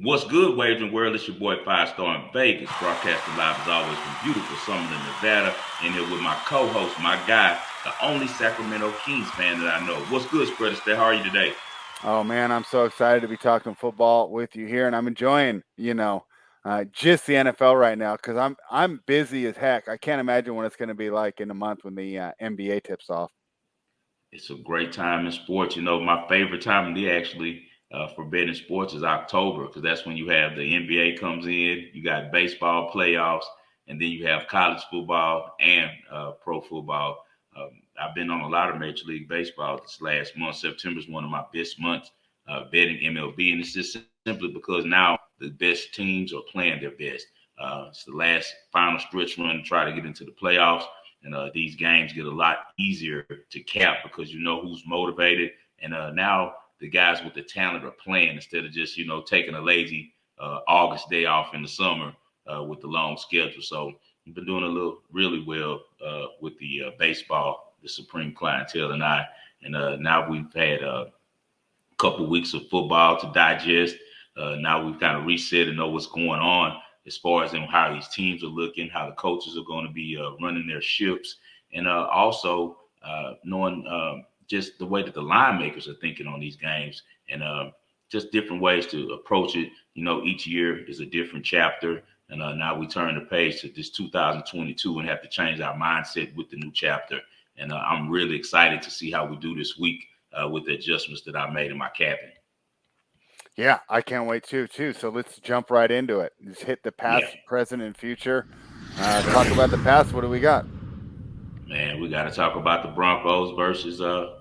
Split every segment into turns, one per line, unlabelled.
What's good, Wagering World? It's your boy Five Star in Vegas, broadcasting live as always from beautiful Summerlin, Nevada. And here with my co-host, my guy, the only Sacramento Kings fan that I know. What's good, Spread Astaire? How are you today?
Oh man, I'm so excited to be talking football with you here, and I'm enjoying, just the NFL right now because I'm busy as heck. I can't imagine what it's going to be like in a month when the NBA tips off.
It's a great time in sports. You know, my favorite time of the year actually for betting sports is October because that's when you have the NBA comes in, you got baseball playoffs, and then you have college football and pro football. I've been on a lot of Major League Baseball this last month. September is one of my best months betting MLB, and it's just simply because now the best teams are playing their best. It's the last final stretch run to try to get into the playoffs. And these games get a lot easier to cap because you know who's motivated. And now the guys with the talent are playing instead of just, taking a lazy August day off in the summer with the long schedule. So we've been doing a little really well with the baseball, the supreme clientele and I. And now we've had couple weeks of football to digest. Now we've kind of reset and know what's going on as far as how these teams are looking, how the coaches are going to be running their ships, and also knowing just the way that the line makers are thinking on these games, and just different ways to approach it. You know, each year is a different chapter, and now we turn the page to this 2022 and have to change our mindset with the new chapter. And I'm really excited to see how we do this week with the adjustments that I made in my cabin.
Yeah, I can't wait too. So let's jump right into it. Just hit the
Yeah,
past, present, and future. Talk about the past. What do we got?
man, we got to talk about the Broncos versus the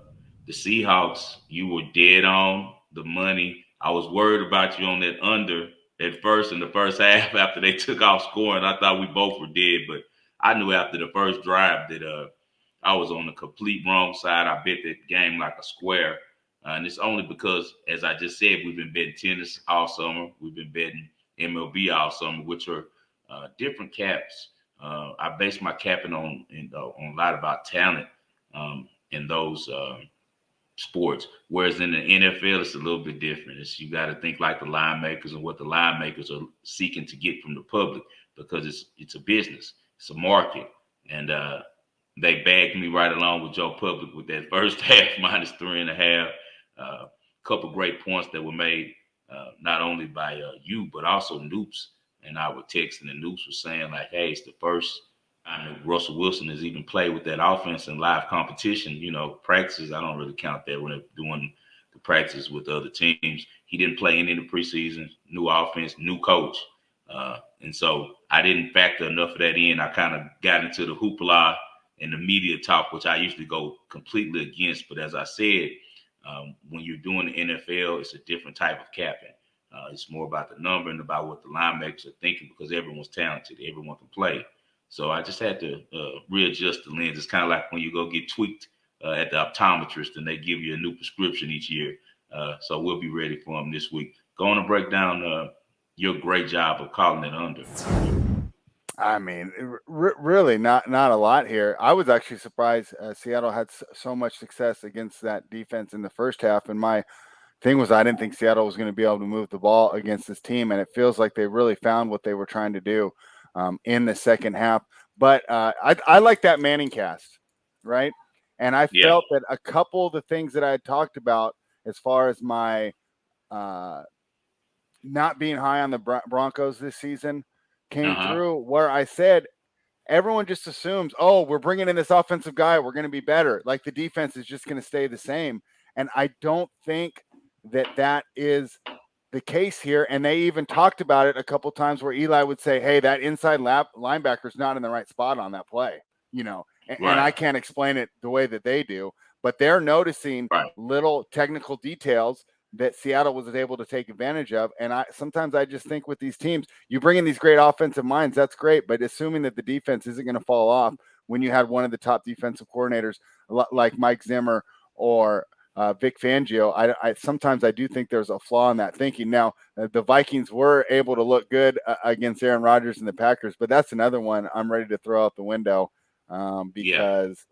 Seahawks. You were dead on the money. I was worried about you on that under at first in the first half after they took off scoring. I thought we both were dead, but I knew after the first drive that I was on the complete wrong side. I bet that game like a square. And it's only because, as I just said, we've been betting tennis all summer. We've been betting MLB all summer, which are different caps. I base my capping on a lot about talent in those sports. Whereas in the NFL, it's a little bit different. You got to think like the line makers and what the line makers are seeking to get from the public because it's a business, it's a market, and they bagged me right along with Joe Public with that first half minus 3.5. Couple great points that were made not only by you but also Noops and I were texting and Noops was saying like, hey, it's the first time that Russell Wilson has even played with that offense in live competition. You know, practices I don't really count that when they're doing the practices with other teams. He didn't play any in the preseason. New offense, new coach. And so I didn't factor enough of that in. I kind of got into the hoopla and the media talk, which I usually go completely against. But as I said, when you're doing the NFL, it's a different type of capping. It's more about the number and about what the linebackers are thinking because everyone's talented, everyone can play. So I just had to readjust the lens. It's kind of like when you go get tweaked at the optometrist and they give you a new prescription each year. So we'll be ready for them this week. Going to break down your great job of calling it under.
I mean, really not a lot here. I was actually surprised Seattle had so much success against that defense in the first half, and my thing was I didn't think Seattle was going to be able to move the ball against this team, and it feels like they really found what they were trying to do in the second half. But I like that Manning cast, right? And I
Yeah.
felt that a couple of the things that I had talked about as far as my uh, not being high on the Broncos this season
Uh
came
huh.
through where I said everyone just assumes, oh, we're bringing in this offensive guy, we're going to be better. Like the defense is just going to stay the same. And I don't think that is the case here. And they even talked about it a couple times where Eli would say, hey, that inside linebacker's not in the right spot on that play, and
Right.
I can't explain it the way that they do, but they're noticing
Right.
little technical details that Seattle was able to take advantage of. And I just think with these teams, you bring in these great offensive minds, that's great, but assuming that the defense isn't going to fall off when you had one of the top defensive coordinators like Mike Zimmer or Vic Fangio, I sometimes I do think there's a flaw in that thinking. Now, the Vikings were able to look good against Aaron Rodgers and the Packers, but that's another one I'm ready to throw out the window
Yeah.
because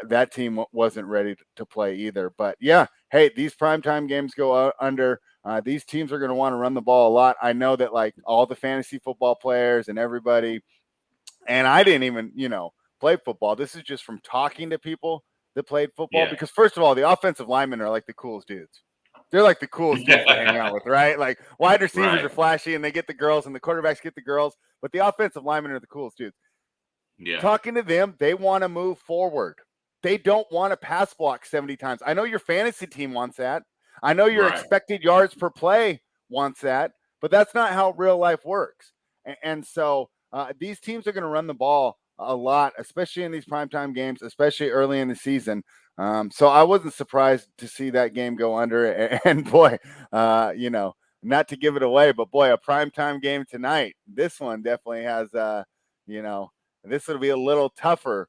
that team wasn't ready to play either. But yeah, hey, these primetime games go under. These teams are going to want to run the ball a lot. I know that like all the fantasy football players and everybody, and I didn't even, play football. This is just from talking to people that played football.
Yeah.
Because first of all, the offensive linemen are like the coolest dudes. They're like the coolest dudes to hang out with, right? Like wide receivers
Right.
are flashy and they get the girls, and the quarterbacks get the girls, but the offensive linemen are the coolest dudes.
Yeah.
Talking to them, they want to move forward. They don't want to pass block 70 times. I know your fantasy team wants that. I know your
Right.
expected yards per play wants that, but that's not how real life works. And so these teams are going to run the ball a lot, especially in these primetime games, especially early in the season. So I wasn't surprised to see that game go under. And boy, not to give it away, but boy, a primetime game tonight. This one definitely has, this will be a little tougher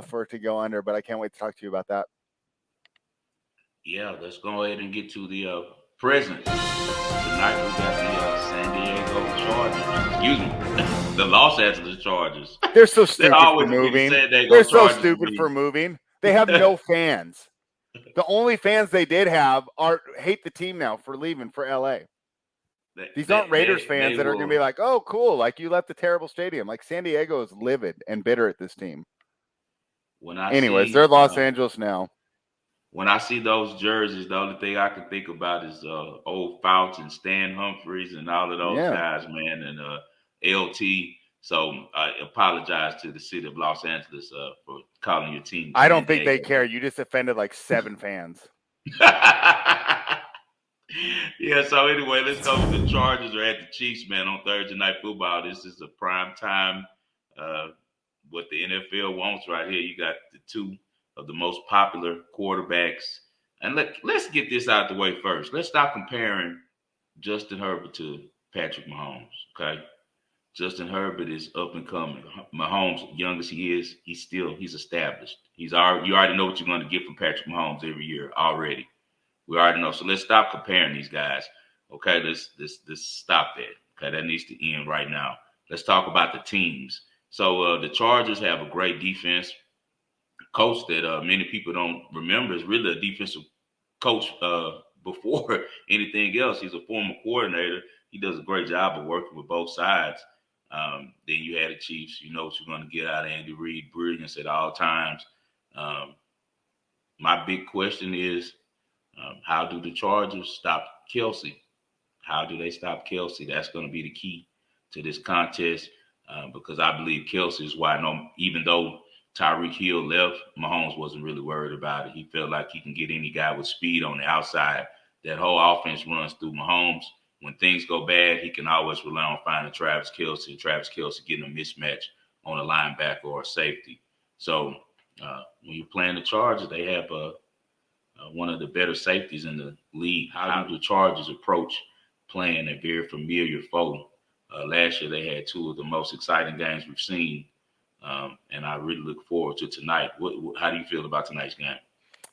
for it to go under, but I can't wait to talk to you about that.
Yeah, let's go ahead and get to the present. Tonight we got the San Diego Chargers. Excuse me, the Los Angeles Chargers.
They're so
They
stupid for
always be the
moving.
San Diego
They're so
Chargers to
stupid
me.
for moving. They have no fans. The only fans they did have hate the team now for leaving for LA. These aren't Raiders fans that are going to be like, oh, cool, like you left a terrible stadium. Like San Diego is livid and bitter at this team. Anyways, they're Los Angeles now.
When I see those jerseys, the only thing I can think about is old Fouts and Stan Humphries and all of those guys, man, and LT. So I apologize to the city of Los Angeles for calling your team.
I don't think they care. You just offended like 7 fans.
Yeah, so anyway, let's go with the Chargers are at the Chiefs, man, on Thursday Night Football. This is a prime time, what the NFL wants right here. You got the two of the most popular quarterbacks. And let's get this out the way first. Let's stop comparing Justin Herbert to Patrick Mahomes, okay? Justin Herbert is up and coming. Mahomes, young as he is, he's established. You already know what you're going to get from Patrick Mahomes every year already. We already know. So let's stop comparing these guys. Okay, let's stop that. Okay, that needs to end right now. Let's talk about the teams. So the Chargers have a great defense. Coach that many people don't remember is really a defensive coach before anything else. He's a former coordinator. He does a great job of working with both sides. Then you had the Chiefs. You know what you're going to get out of Andy Reid. Brilliance at all times. My big question is, how do the Chargers stop Kelce? How do they stop Kelce? That's going to be the key to this contest because I believe Kelce is why even though Tyreek Hill left, Mahomes wasn't really worried about it. He felt like he can get any guy with speed on the outside. That whole offense runs through Mahomes. When things go bad, he can always rely on finding Travis Kelce and Travis Kelce getting a mismatch on a linebacker or a safety. So when you're playing the Chargers, they have one of the better safeties in the league. How do the Chargers approach playing a very familiar foe? Last year, they had 2 of the most exciting games we've seen, and I really look forward to tonight. How do you feel about tonight's game?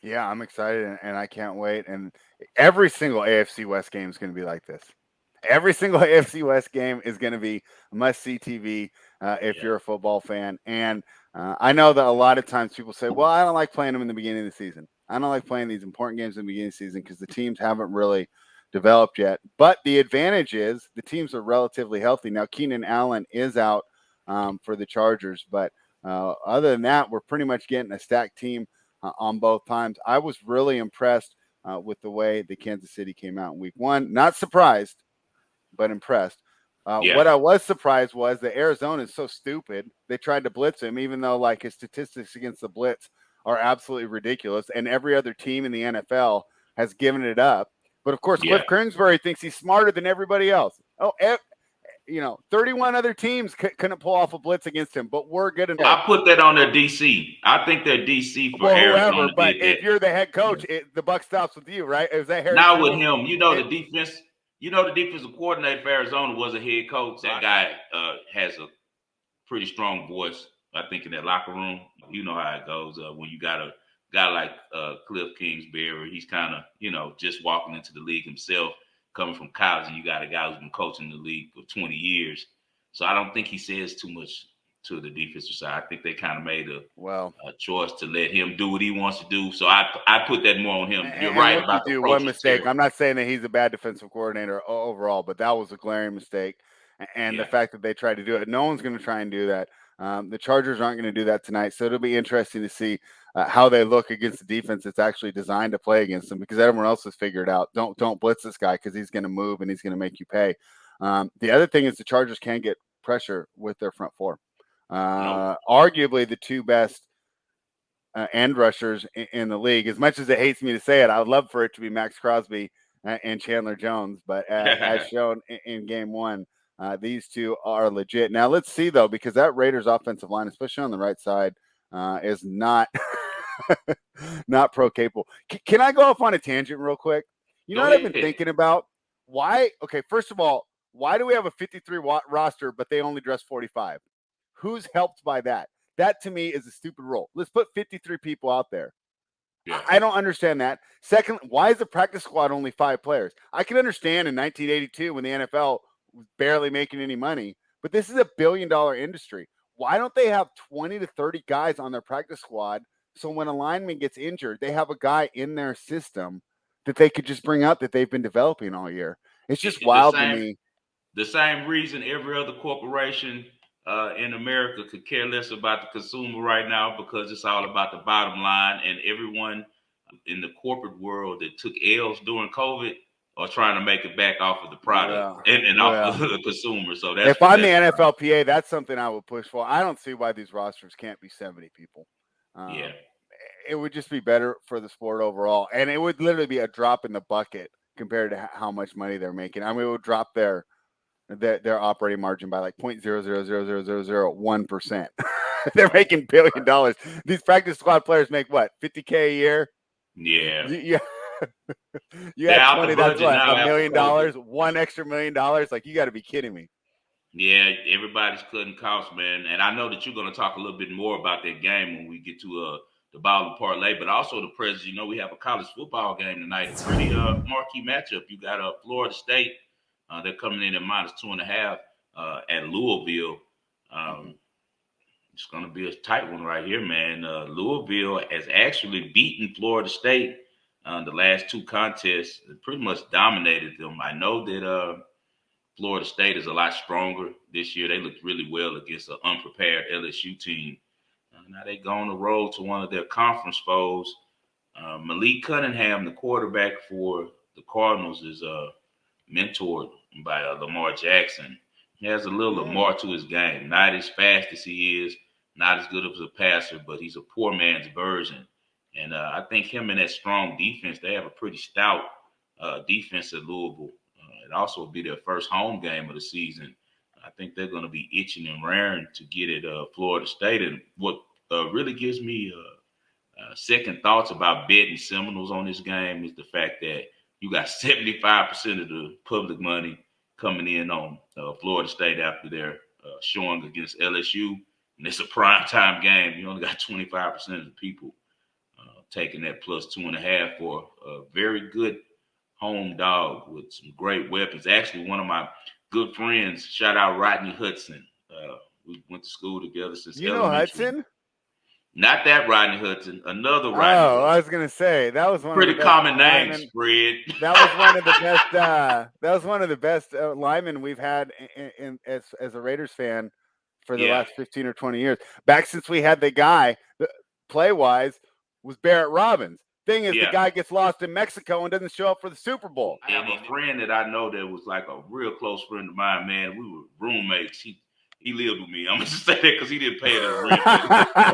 Yeah, I'm excited, and I can't wait. And every single AFC West game is going to be like this. Every single AFC West game is going to be must-see TV if you're a football fan. And I know that a lot of times people say, well, I don't like playing them in the beginning of the season. I don't like playing these important games in the beginning of the season because the teams haven't really developed yet. But the advantage is the teams are relatively healthy. Now, Keenan Allen is out for the Chargers. But other than that, we're pretty much getting a stacked team on both times. I was really impressed with the way the Kansas City came out in week 1. Not surprised, but impressed. What I was surprised was that Arizona is so stupid. They tried to blitz him, even though like his statistics against the blitz are absolutely ridiculous. And every other team in the NFL has given it up. But of course, Cliff Kingsbury thinks he's smarter than everybody else. 31 other teams couldn't pull off a blitz against him, but we're good enough.
I put that on their DC. I think they're DC for Arizona.
Whoever, but if you're the head coach, the buck stops with you, right? Is that Harry?
Not with him. The defense. The defensive coordinator for Arizona was a head coach. That guy has a pretty strong voice, I think, in that locker room. You know how it goes when you got a guy like Cliff Kingsbury. He's kind of, just walking into the league himself, coming from college, and you got a guy who's been coaching the league for 20 years. So I don't think he says too much to the defensive side. I think they kind of made
Well,
a choice to let him do what he wants to do. So I put that more on him. You're
and
right
rookies
about the
do
approach
one
was
mistake.
terrible.
I'm not saying that he's a bad defensive coordinator overall, but that was a glaring mistake. And the
Yeah.
fact that they tried to do it, no one's going to try and do that. The Chargers aren't going to do that tonight, so it'll be interesting to see how they look against the defense that's actually designed to play against them, because everyone else has figured out don't blitz this guy because he's going to move and he's going to make you pay. The other thing is the Chargers can get pressure with their front four.
No.
Arguably the two best end rushers in the league. As much as it hates me to say it, I would love for it to be Max Crosby and Chandler Jones, but as shown in game one, these two are legit. Now let's see though, because that Raiders offensive line, especially on the right side, is not not pro capable. Can I go off on a tangent real quick? You know
Go
what I've been
ahead.
thinking about? Why? Okay, first of all, why do we have a 53 roster, but they only dress 45? Who's helped by that? That to me is a stupid rule. Let's put 53 people out there.
Yeah.
I don't understand that. Second, why is the practice squad only 5 players? I can understand in 1982 when the NFL was barely making any money, but this is a $1 billion industry. Why don't they have 20 to 30 guys on their practice squad so when a lineman gets injured, they have a guy in their system that they could just bring up that they've been developing all year? It's just
The
wild to
same
me.
the same reason every other corporation in America could care less about the consumer right now, because it's all about the bottom line, and everyone in the corporate world that took L's during COVID are trying to make it back off of the product
Well,
and off
well,
of the consumer. So
if I'm the
that's
NFLPA, that's something I would push for. I don't see why these rosters can't be 70 people.
yeah.
It would just be better for the sport overall, and it would literally be a drop in the bucket compared to how much money they're making. I mean, it would drop their operating margin by like 0.0000001%. They're making $1 billion. These practice squad players make what, 50K a year?
Yeah.
You, you
They're
had
out
20.
the
That's
budget
what,
now
$1
after
million.
COVID.
One extra $1 million. Like, you got to be kidding me.
Yeah, everybody's cutting costs, man. And I know that you're going to talk a little bit more about that game when we get to the Ball and Parlay, but also the Presidents. You know, we have a college football game tonight. A pretty marquee matchup. You got Florida State. They're coming in at -2.5 at Louisville.
Mm-hmm.
It's going to be a tight one right here, man. Louisville has actually beaten Florida State the last 2 contests. Pretty much dominated them. I know that Florida State is a lot stronger this year. They looked really well against an unprepared LSU team. Now they go on the road to one of their conference foes. Malik Cunningham, the quarterback for the Cardinals, is mentored by Lamar Jackson. He has a little Lamar to his game. Not as fast as he is, not as good as a passer, but he's a poor man's version. And I think him and that strong defense, they have a pretty stout defense at Louisville. It also will be their first home game of the season. I think they're going to be itching and raring to get at Florida State. And what really gives me second thoughts about betting Seminoles on this game is the fact that you got 75% of the public money coming in on Florida State after their showing against LSU. And it's a prime time game. You only got 25% of the people taking that +2.5 for a very good home dog with some great weapons. Actually, one of my good friends, shout out Rodney Hudson. We went to school together since
You know
elementary.
Hudson?
Not that Rodney Hudson, another Rodney
Oh, I
Hudson.
was gonna say that was one of the
Pretty
best
common name,
linemen.
Spread.
That was one of the best. That was one of the best linemen we've had as a Raiders fan for the
Yeah,
last 15 or 20 years. Back since we had the guy, play wise, was Barrett Robbins. Thing is, the
yeah.
guy gets lost in Mexico and doesn't show up for the Super Bowl.
I have a friend that I know that was like a real close friend of mine, man. We were roommates. He lived with me. I'm gonna say that because he didn't pay his rent,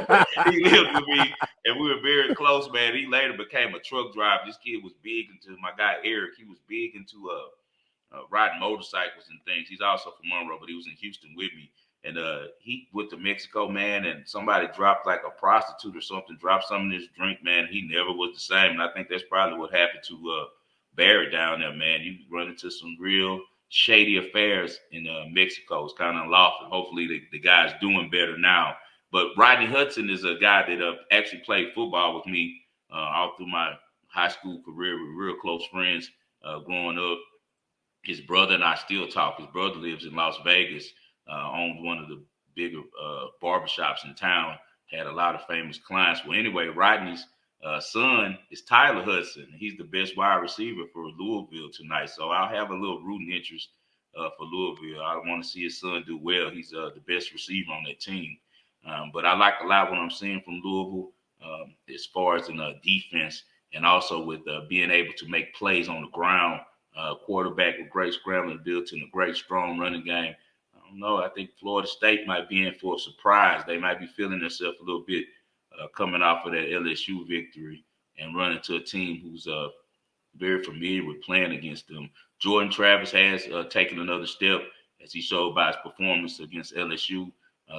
but he lived with me, and we were very close, man. He later became a truck driver. This kid was big into my guy Eric. He was big into riding motorcycles and things. He's also from Monroe, but he was in Houston with me. And he went to Mexico, man, and somebody dropped like a prostitute or something, dropped something in his drink, man. He never was the same. And I think that's probably what happened to Barry down there, man. You run into some real shady affairs in Mexico. It's kind of unlawful. Hopefully the guy's doing better now. But Rodney Hudson is a guy that actually played football with me all through my high school career. We're real close friends growing up. His brother and I still talk. His brother lives in Las Vegas, owns one of the bigger barbershops in town. Had a lot of famous clients. Well, anyway, Rodney's son is Tyler Hudson. He's the best wide receiver for Louisville tonight. So I'll have a little rooting interest for Louisville. I want to see his son do well. He's the best receiver on that team. But I like a lot what I'm seeing from Louisville as far as in defense and also with being able to make plays on the ground. Quarterback with great scrambling ability and a great strong running game. I don't know. I think Florida State might be in for a surprise. They might be feeling themselves a little bit coming off of that LSU victory and running to a team who's very familiar with playing against them. Jordan Travis has taken another step as he showed by his performance against LSU.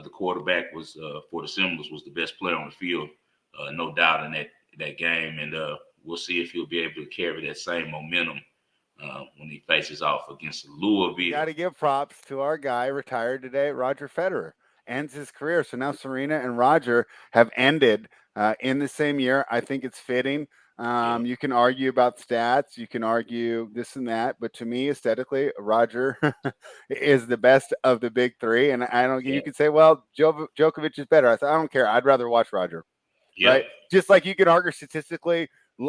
The quarterback was for the Seminoles was the best player on the field, no doubt in that game. And we'll see if he'll be able to carry that same momentum when he faces off against Louisville.
Got to give props to our guy retired today, Roger Federer. Ends his career. So now Serena and Roger have ended in the same year. I think it's fitting. You can argue about stats. You can argue this and that. But to me, aesthetically, Roger is the best of the big three. And I don't. You could say, well, Djokovic is better. I don't care. I'd rather watch Roger.
Yep.
Right? Just like you can argue statistically,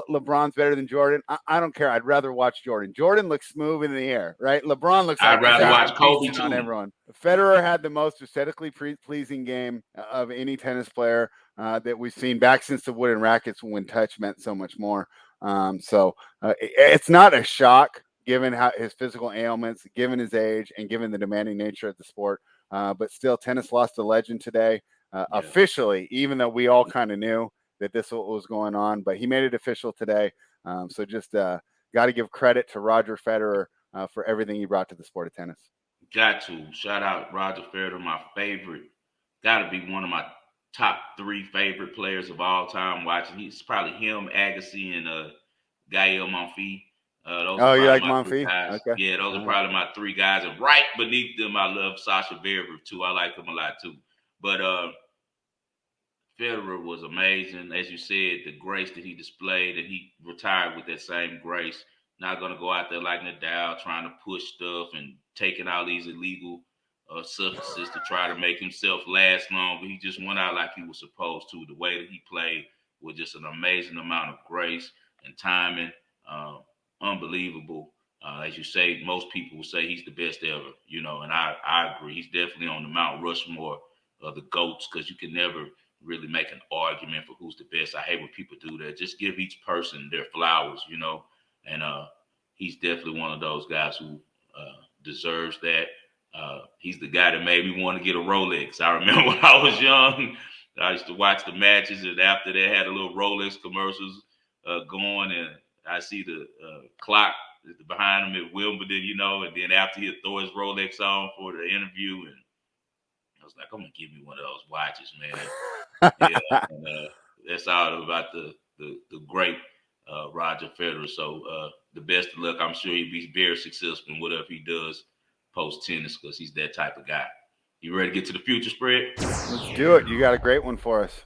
LeBron's better than Jordan. I don't care. I'd rather watch Jordan. Jordan looks smooth in the air, right? LeBron looks like
I'd rather watch Kobe too.
On everyone. Federer had the most aesthetically pleasing game of any tennis player that we've seen back since the wooden rackets when touch meant so much more. It's not a shock given how his physical ailments, given his age, and given the demanding nature of the sport. But still, tennis lost a legend today. Officially, even though we all kind of knew that this was going on, but he made it official today. So just got to give credit to Roger Federer for everything he brought to the sport of tennis.
Got to shout out Roger Federer, my favorite. Got to be one of my top 3 favorite players of all time. Watching, he's probably him, Agassi, and Gael Monfils.
You like Monfils?
Okay. Yeah, those are probably my 3 guys. And right beneath them, I love Sasha Zverev too. I like him a lot too. But Federer was amazing. As you said, the grace that he displayed, and he retired with that same grace. Not going to go out there like Nadal trying to push stuff and taking all these illegal substances to try to make himself last long. But he just went out like he was supposed to. The way that he played was just an amazing amount of grace and timing. Unbelievable. As you say, most people will say he's the best ever, and I agree. He's definitely on the Mount Rushmore of the GOATs because you can never really make an argument for who's the best. I hate when people do that. Just give each person their flowers, and he's definitely one of those guys who deserves that. He's the guy that made me want to get a Rolex. I remember when I was young, I used to watch the matches, and after they had a little Rolex commercials going, and I see the clock behind him at Wimbledon, and then after he'd throw his Rolex on for the interview, and I was like, I'm gonna give me one of those watches, man. And that's all about the great Roger Federer. So the best of luck. I'm sure he'll be very successful in whatever he does post tennis because he's that type of guy. You ready to get to the future spread?
Let's do it. You got a great one for us.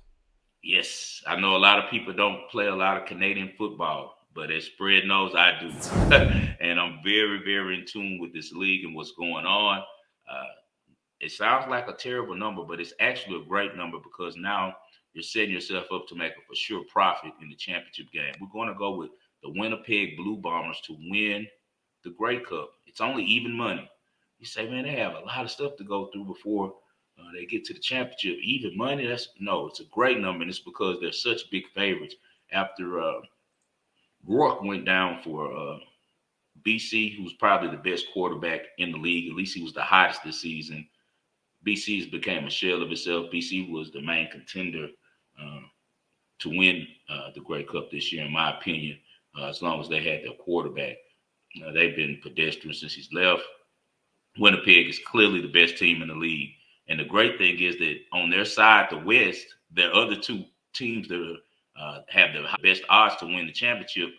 Yes, I know a lot of people don't play a lot of Canadian football, but as Spread knows, I do. And I'm very, very in tune with this league and what's going on. It sounds like a terrible number, but it's actually a great number because now you're setting yourself up to make a for sure profit in the championship game. We're going to go with the Winnipeg Blue Bombers to win the Grey Cup. It's only even money. You say, man, they have a lot of stuff to go through before they get to the championship. Even money? It's a great number, and it's because they're such big favorites. After Rourke went down for BC, who's probably the best quarterback in the league. At least he was the hottest this season. BC's became a shell of itself. BC was the main contender to win the Grey Cup this year, in my opinion, as long as they had their quarterback. They've been pedestrian since he's left. Winnipeg is clearly the best team in the league. And the great thing is that on their side, the West, there are other 2 teams that have the best odds to win the championship,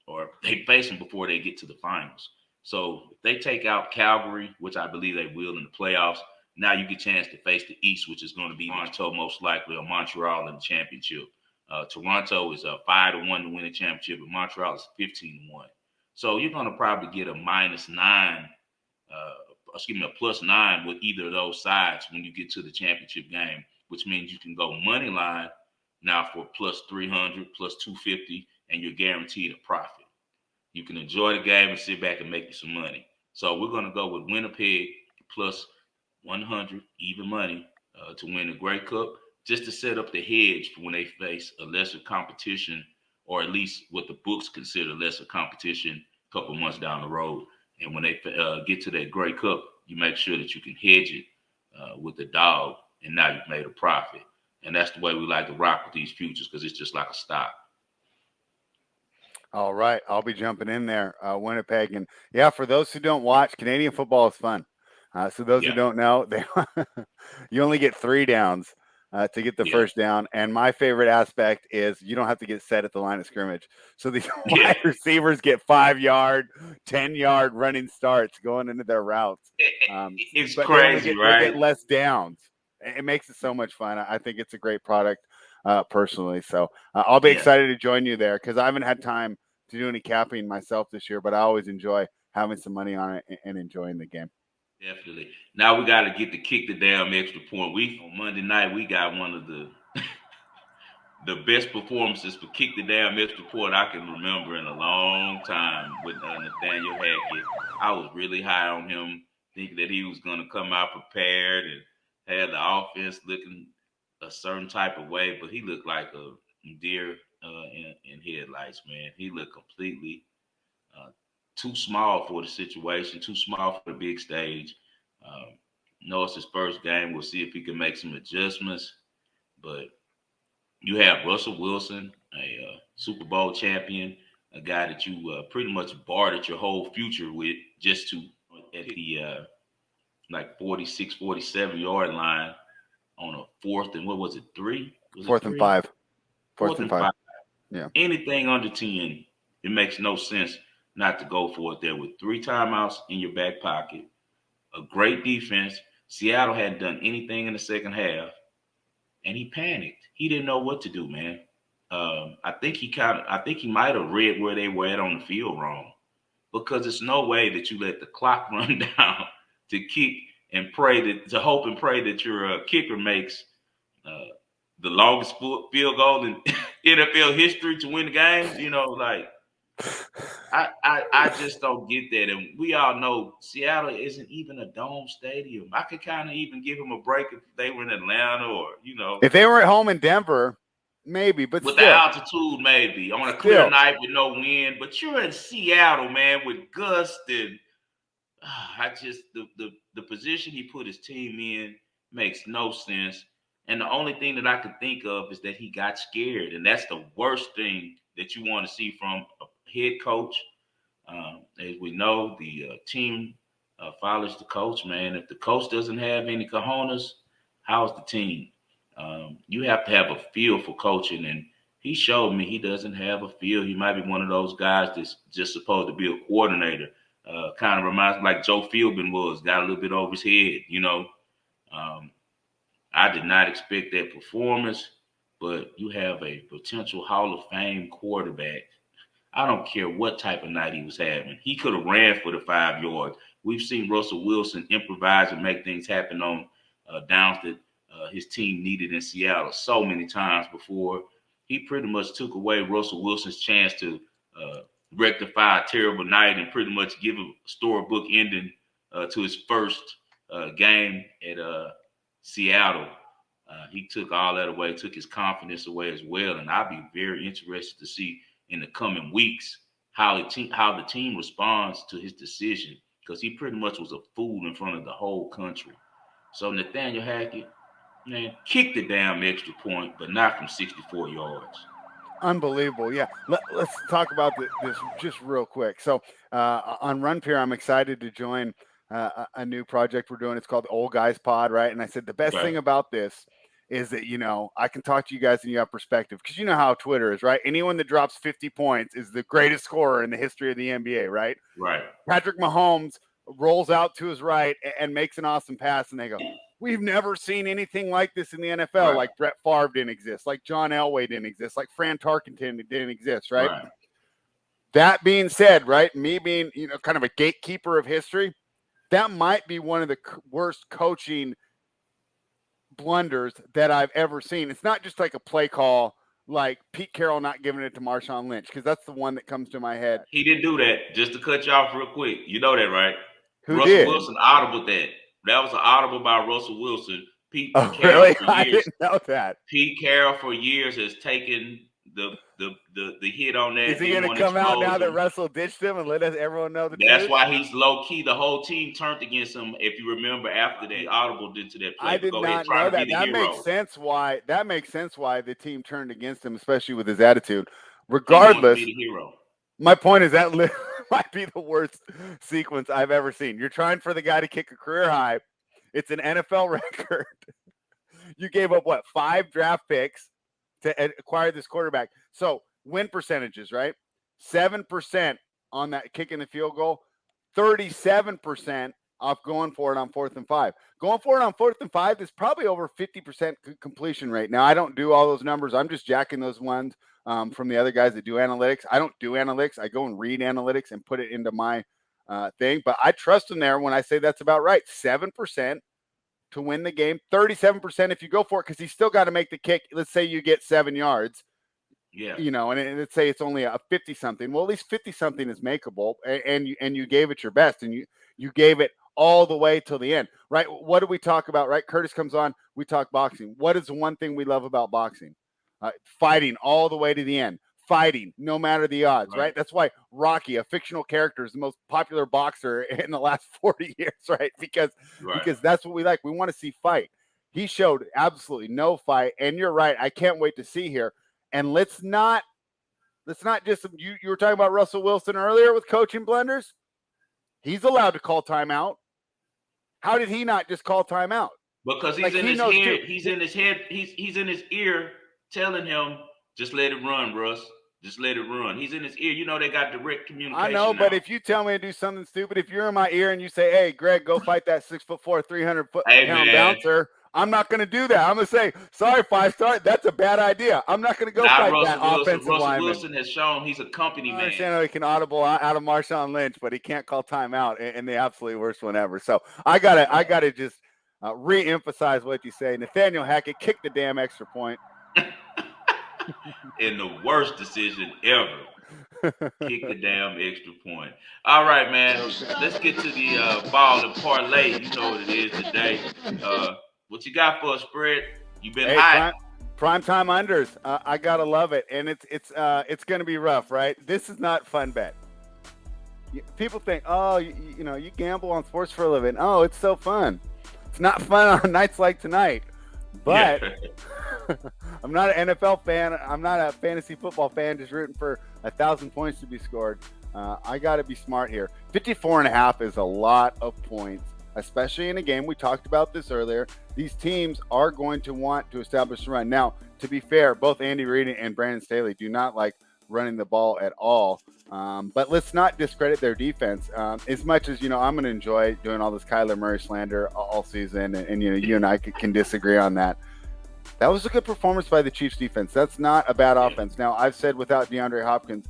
or they face them before they get to the finals. So if they take out Calgary, which I believe they will in the playoffs, now you get a chance to face the East, which is going to be Toronto most likely, or Montreal in the championship. Toronto is 5-1 to win the championship, and Montreal is 15-1. So you're going to probably get a -9 a +9 with either of those sides when you get to the championship game, which means you can go money line now for +300, +250, and you're guaranteed a profit. You can enjoy the game and sit back and make you some money. So we're going to go with Winnipeg +100 even money to win the Grey Cup, just to set up the hedge for when they face a lesser competition, or at least what the books consider lesser competition a couple months down the road. And when they get to that Grey Cup, you make sure that you can hedge it with the dog, and now you've made a profit. And that's the way we like to rock with these futures, because it's just like a stock.
All right, I'll be jumping in there, Winnipeg. And yeah, for those who don't watch, Canadian football is fun. So those who don't know, you only get 3 downs to get the first down. And my favorite aspect is you don't have to get set at the line of scrimmage. So these wide receivers get 5-yard, 10-yard running starts going into their routes.
It's crazy, right?
They get less downs. It makes it so much fun. I think it's a great product personally. So I'll be excited to join you there, because I haven't had time to do any capping myself this year, but I always enjoy having some money on it and enjoying the game.
Definitely. Now we got to get to kick the damn extra point. On Monday night, we got one of the best performances for kick the damn extra point I can remember in a long time with Nathaniel Hackett. I was really high on him, thinking that he was going to come out prepared and had the offense looking a certain type of way, but he looked like a deer in headlights, man. He looked completely too small for the situation, too small for the big stage. It's his first game. We'll see if he can make some adjustments. But you have Russell Wilson, a Super Bowl champion, a guy that you pretty much bartered your whole future with, just to at the 46, 47-yard line on a 4th and what was it, 3?
Fourth and 5.
Fourth and 5.
Yeah.
Anything under 10, it makes no sense not to go for it there with 3 timeouts in your back pocket, a great defense. Seattle hadn't done anything in the second half, and he panicked. He didn't know what to do, man. I think he might have read where they were at on the field wrong, because it's no way that you let the clock run down to kick and to hope and pray that your kicker makes the longest field goal in NFL history to win the game. I just don't get that. And we all know Seattle isn't even a dome stadium. I could kind of even give them a break if they were in Atlanta, or
if they were at home in Denver, maybe. But
with
still,
the altitude, maybe on a clear night with no wind. But you're in Seattle, man, with gust, and the position he put his team in makes no sense. And the only thing that I can think of is that he got scared, and that's the worst thing that you want to see from a head coach. As we know, the team follows the coach, man. If the coach doesn't have any cojones, how's the team? You have to have a feel for coaching, and he showed me he doesn't have a feel. He might be one of those guys that's just supposed to be a coordinator. Kind of reminds me like Joe Philbin was, got a little bit over his head, I did not expect that performance, but you have a potential Hall of Fame quarterback. I don't care what type of night he was having. He could have ran for the 5 yards. We've seen Russell Wilson improvise and make things happen on downs that his team needed in Seattle so many times before. He pretty much took away Russell Wilson's chance to rectify a terrible night and pretty much give a storybook ending to his first game at Seattle. He took all that away, took his confidence away as well. And I'll be very interested to see in the coming weeks how the team responds to his decision, because he pretty much was a fool in front of the whole country. So Nathaniel Hackett, man, kick the damn extra point, but not from 64 yards.
Unbelievable. Yeah. Let's talk about this just real quick. So on Run Pier, I'm excited to join a new project we're doing. It's called the Old Guys Pod, right? And I said the best thing about this is that, I can talk to you guys and you have perspective, because you know how Twitter is, right? Anyone that drops 50 points is the greatest scorer in the history of the NBA, right?
Right.
Patrick Mahomes rolls out to his right and makes an awesome pass, and they go, we've never seen anything like this in the NFL. Right. Like Brett Favre didn't exist, like John Elway didn't exist, like Fran Tarkenton didn't exist, right? That being said, right, me being, kind of a gatekeeper of history, that might be one of the worst coaching blunders that I've ever seen. It's not just like a play call like Pete Carroll not giving it to Marshawn Lynch, because that's the one that comes to my head.
He didn't do that. Just to cut you off real quick, you know that, right?
Who
Russell
did?
Wilson audible that. That was an audible by Russell Wilson. Pete
Oh,
Carroll
really?
for
I
years.
didn't know that.
Pete Carroll for years has taken the hit on that.
Is he going to come out now that Russell ditched him and let everyone know the truth?
That's why he's low key. The whole team turned against him. If you remember, after they audible did to that play,
I did not know that. That makes sense. Why the team turned against him, especially with his attitude. Regardless,
he be the hero.
My point is that might be the worst sequence I've ever seen. You're trying for the guy to kick a career high. It's an NFL record. You gave up, 5 draft picks to acquire this quarterback. So win percentages, right? 7% on that kicking the field goal, 37% off going for it on 4th and 5. Going for it on 4th and 5 is probably over 50% completion rate. Now, I don't do all those numbers. I'm just jacking those ones from the other guys that do analytics. I don't do analytics. I go and read analytics and put it into my thing. But I trust them there when I say that's about right. 7% to win the game, 37% if you go for it, because he's still got to make the kick. Let's say you get 7 yards.
Yeah.
And let's say it's only a 50-something. Well, at least 50-something is makeable, and you gave it your best, and you gave it all the way till the end, right? What do we talk about, right? Curtis comes on, we talk boxing. What is the one thing we love about boxing? Fighting all the way to the end. Fighting, no matter the odds, right? That's why Rocky, a fictional character, is the most popular boxer in the last 40 years, right? Because that's what we like. We want to see fight. He showed absolutely no fight, and you're right. I can't wait to see here. And let's not just you were talking about Russell Wilson earlier with coaching blunders. He's allowed to call timeout. How did he not just call timeout?
Because he's in his head. He's in his head. He's in his ear telling him, just let it run, Russ. Just let it run. He's in his ear. You know they got direct communication.
I know, but if you tell me to do something stupid, if you're in my ear and you say, "Hey, Greg, go fight that 6'4", 300-pound bouncer," I'm not going to do that. I'm going to say, "Sorry, 5-star, that's a bad idea. I'm not going to go fight that offensive lineman."
Russell Wilson has shown he's a company man. I
understand how he can audible out of Marshawn Lynch, but he can't call timeout in the absolute worst one ever. So I gotta just re-emphasize what you say. Nathaniel Hackett kicked the damn extra point.
In the worst decision ever. Kick the damn extra point. All right, man. Let's get to the Ball and Parlay. You know what it is today. What you got for us, Spread? You been hot.
Prime time unders. I gotta love it, and it's gonna be rough, right? This is not fun bet. People think, oh, you gamble on sports for a living. Oh, it's so fun. It's not fun on nights like tonight. But I'm not an NFL fan. I'm not a fantasy football fan just rooting for 1,000 points to be scored. I got to be smart here. 54.5 is a lot of points, especially in a game. We talked about this earlier. These teams are going to want to establish a run. Now, to be fair, both Andy Reid and Brandon Staley do not like running the ball at all. But let's not discredit their defense. As much as, I'm going to enjoy doing all this Kyler Murray slander all season. And you and I can disagree on that. That was a good performance by the Chiefs defense. That's not a bad offense. Now, I've said without DeAndre Hopkins,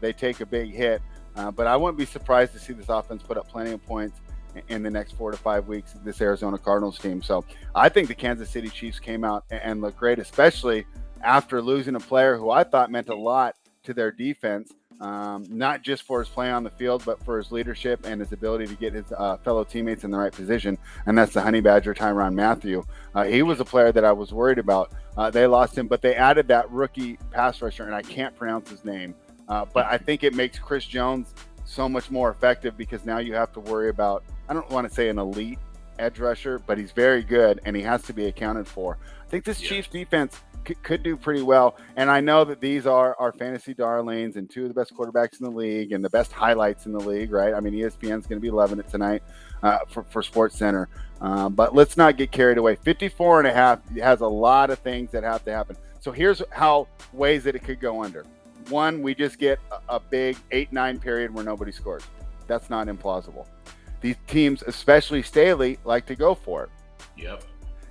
they take a big hit. But I wouldn't be surprised to see this offense put up plenty of points in the next 4 to 5 weeks, this Arizona Cardinals team. So I think the Kansas City Chiefs came out and looked great, especially after losing a player who I thought meant a lot to their defense, not just for his play on the field, but for his leadership and his ability to get his fellow teammates in the right position. And that's the Honey Badger, Tyrann Mathieu. He was a player that I was worried about. They lost him, but they added that rookie pass rusher, and I can't pronounce his name. But I think it makes Chris Jones so much more effective because now you have to worry about, I don't want to say an elite edge rusher, but he's very good and he has to be accounted for. I think this Chiefs defense could do pretty well. And I know that these are our fantasy darlings and two of the best quarterbacks in the league and the best highlights in the league, right? I mean, ESPN's going to be loving it tonight for Sports Center. But let's not get carried away. 54.5 has a lot of things that have to happen. So here's how ways that it could go under. One, we just get a big 8-9 period where nobody scores. That's not implausible. These teams, especially Staley, like to go for it.
Yep.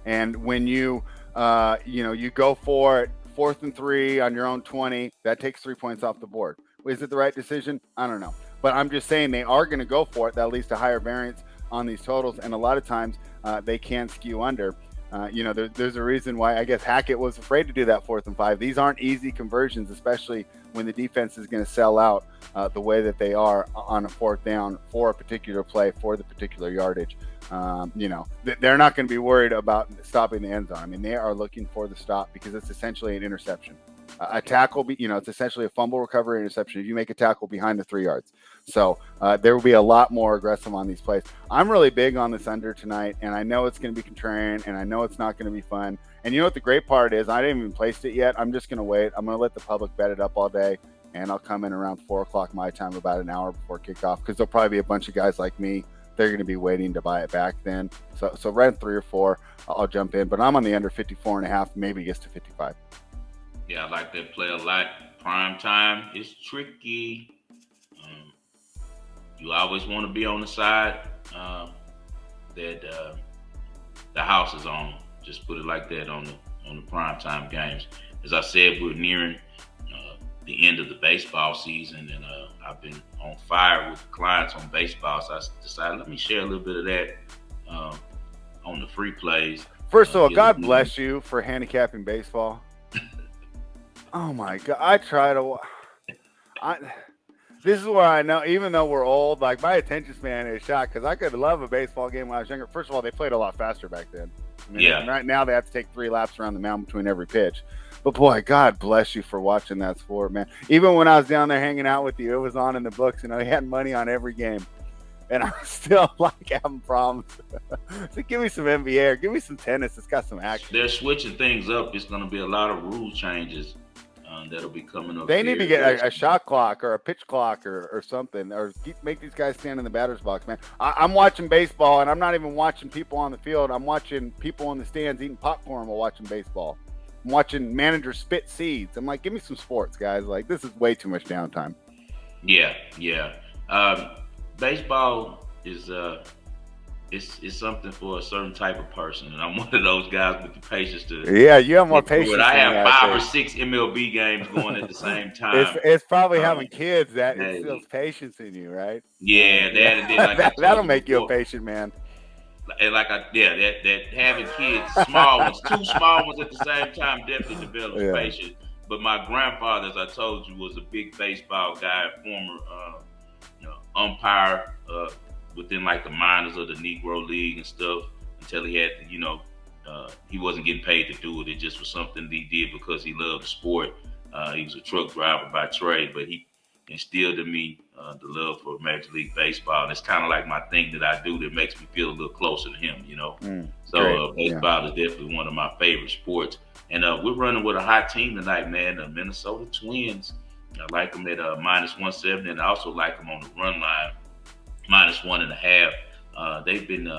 And when you go for it, 4th and 3 on your own 20, that takes 3 points off the board. Is it the right decision? I don't know. But I'm just saying they are going to go for it. That leads to higher variance on these totals, and a lot of times they can skew under. There's a reason why I guess Hackett was afraid to do that 4th and 5. These aren't easy conversions, especially when the defense is going to sell out the way that they are on a 4th down for a particular play for the particular yardage. They're not going to be worried about stopping the end zone. I mean, they are looking for the stop because it's essentially an interception. A tackle, it's essentially a fumble recovery interception if you make a tackle behind the 3 yards. So there will be a lot more aggressive on these plays. I'm really big on this under tonight, and I know it's going to be contrarian, and I know it's not going to be fun. And you know what the great part is? I didn't even place it yet. I'm just going to wait. I'm going to let the public bet it up all day, and I'll come in around 4 o'clock my time, about an hour before kickoff, because there'll probably be a bunch of guys like me. They're going to be waiting to buy it back then. So right 3 or 4, I'll jump in. But I'm on the under 54.5, maybe gets to 55.
Yeah, I like that play a lot. Prime time is tricky. You always want to be on the side that the house is on. Just put it like that on the prime time games. As I said, we're nearing the end of the baseball season, and I've been on fire with clients on baseball. So I decided let me share a little bit of that on the free plays.
First of all, God bless you for handicapping baseball. Oh my God! I try to. This is where I know, even though we're old, like my attention span is shot because I could love a baseball game when I was younger. First of all, they played a lot faster back then. I mean, right now they have to take 3 laps around the mound between every pitch. But boy, God bless you for watching that sport, man. Even when I was down there hanging out with you, it was on in the books, and I had money on every game. And I'm still like having problems. So give me some NBA or give me some tennis. It's got some action.
They're switching things up. It's going to be a lot of rule changes that'll be coming up.
They need to get a shot clock or a pitch clock or something, or make these guys stand in the batter's box, man. I'm watching baseball, and I'm not even watching people on the field. I'm watching people in the stands eating popcorn while watching baseball. I'm watching managers spit seeds. I'm like, give me some sports, guys. Like, this is way too much downtime.
Yeah. Baseball is it's something for a certain type of person, and I'm one of those guys with the patience to.
Yeah, you have more patience.
I have 5 or 6 MLB games going at the same time.
It's probably having kids that instills patience in you, right?
Yeah,
that'll make you a patient man.
And that having kids, small ones, 2 small ones at the same time, definitely develops patience. But my grandfather, as I told you, was a big baseball guy, former umpire within like the minors of the Negro League and stuff, until he had to, he wasn't getting paid to do it. It just was something that he did because he loved the sport. He was a truck driver by trade, but he instilled in me the love for Major League Baseball. And it's kind of like my thing that I do that makes me feel a little closer to him, So baseball is definitely one of my favorite sports. And we're running with a hot team tonight, man, the Minnesota Twins. I like them at -170, and I also like them on the run line, -1.5. They've been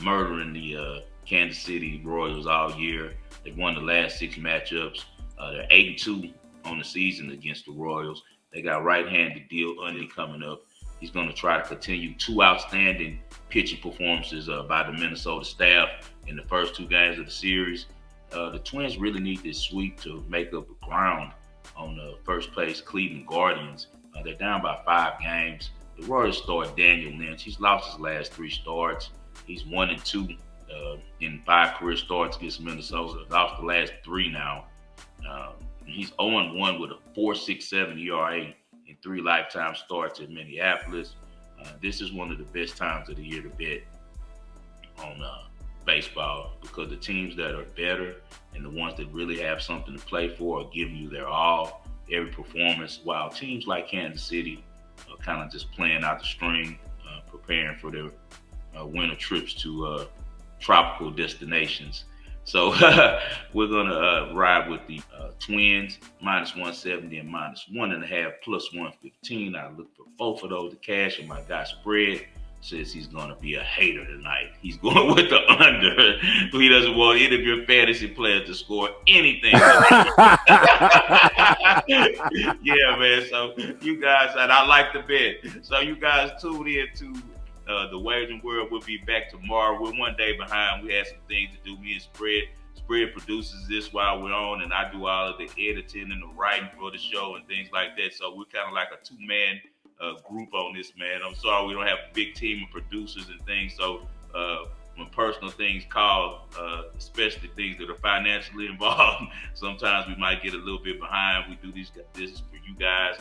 murdering the Kansas City Royals all year. They've won the last 6 matchups. They're 8-2 on the season against the Royals. They got right-handed Deal Undy coming up. He's going to try to continue 2 outstanding pitching performances by the Minnesota staff in the first 2 games of the series. The Twins really need this sweep to make up the ground on the first place Cleveland Guardians. They're down by 5 games. The Royals start Daniel Lynch. He's lost his last 3 starts. He's 1-2 in 5 career starts against Minnesota. Lost the last 3 now. He's 0-1 with a 4.67 ERA in 3 lifetime starts at Minneapolis. This is one of the best times of the year to bet on baseball, because the teams that are better and the ones that really have something to play for are giving you their all, every performance, while teams like Kansas City are kind of just playing out the string, preparing for their winter trips to tropical destinations. So we're going to ride with the Twins, -170 and -1.5, +115. I look for both of those to cash, and my guy Spread says he's going to be a hater tonight. He's going with the under. He doesn't want any of your fantasy players to score anything. Yeah, man. So you guys, and I like the bet. So you guys tune in to the Wagering World. We'll be back tomorrow. We're 1 day behind. We had some things to do. Me and Spread produces this while we're on, and I do all of the editing and the writing for the show and things like that. So we're kind of like a 2-man group on this, man. I'm sorry we don't have a big team of producers and things. So when personal things call, especially things that are financially involved, sometimes we might get a little bit behind. We do this for you guys.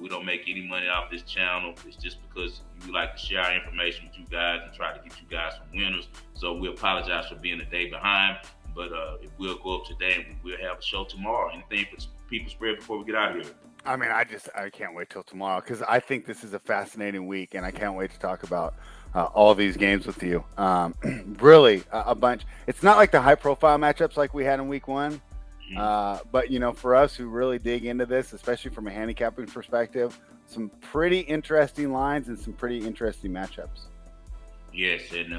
We don't make any money off this channel. It's just because we like to share our information with you guys and try to get you guys some winners. So we apologize for being a day behind, but it will go up today and we'll have a show tomorrow. Anything for people spread before we get out of here?
I mean, I can't wait till tomorrow because I think this is a fascinating week, and I can't wait to talk about all these games with you. Really, a bunch. It's not like the high-profile matchups like we had in week one, but for us who really dig into this, especially from a handicapping perspective, some pretty interesting lines and some pretty interesting matchups.
Yes, and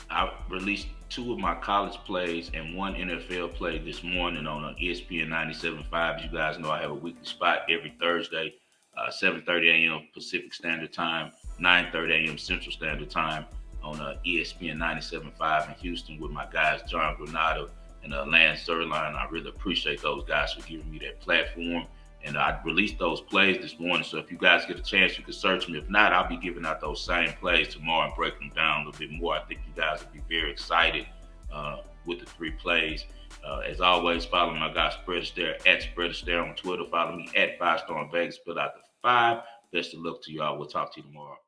I released 2 of my college plays and 1 NFL play this morning on ESPN 97.5. As you guys know, I have a weekly spot every Thursday, 7:30 a.m. Pacific Standard Time, 9:30 a.m. Central Standard Time on ESPN 97.5 in Houston with my guys John Granado and Lance Zerline. I really appreciate those guys for giving me that platform. And I released those plays this morning. So if you guys get a chance, you can search me. If not, I'll be giving out those same plays tomorrow and breaking them down a little bit more. I think you guys will be very excited with the 3 plays. As always, follow my guy Spread Astaire at Spread Astaire on Twitter. Follow me at 5 Star in Vegas. Fill out the 5. Best of luck to y'all. We'll talk to you tomorrow.